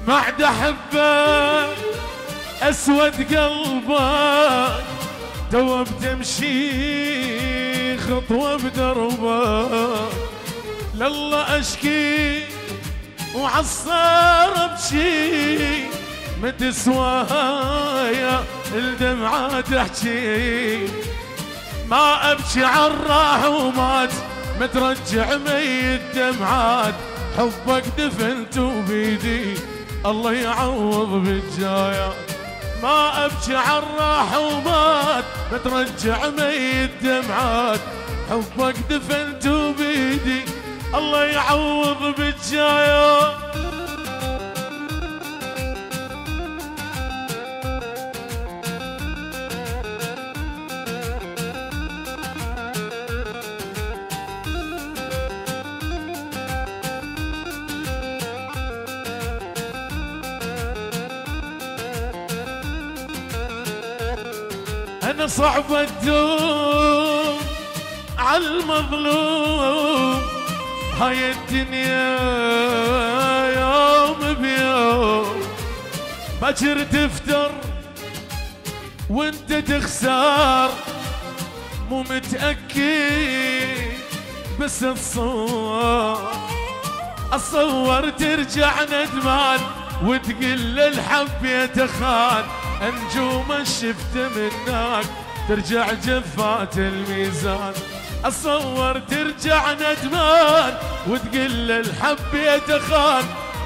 ما عاد احبك اسود قلبك تو بتمشي خطوه بدربك لله اشكي وعالصار ابكي ما تسوايا الدمعة تحكي ما ابكي عالراح ومات ما ترجع ميت دمعات حبك دفنته بيدي الله يعوض بالجايات ما ابكي عالراح ومات ما ترجع ميت دمعات حبك دفنته بيدي الله يعوض بالجايات أنا صعب الدوم عالمظلوم هاي الدنيا يوم بيوم باكر تفتر وانت تخسر مو متأكد بس اتصور ترجع ندمان وتقل الحب يا تخان انجوم الشفت منك ترجع جفات الميزان اتصور ترجع ندمان وتقل الحب يا تخان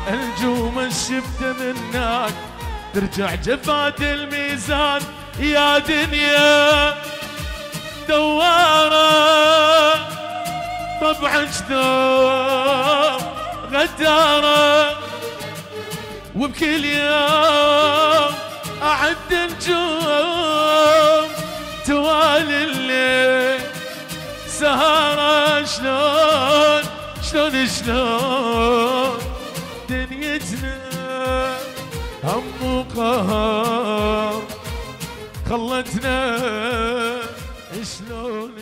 انجوم الشفت منك ترجع جفات الميزان يا دنيا دوارة طبعا شدوم غدارة وبكل يوم أعد نجوم توالي الليل سهرة شلون دنيتنا هم وقهر خلتنا شلون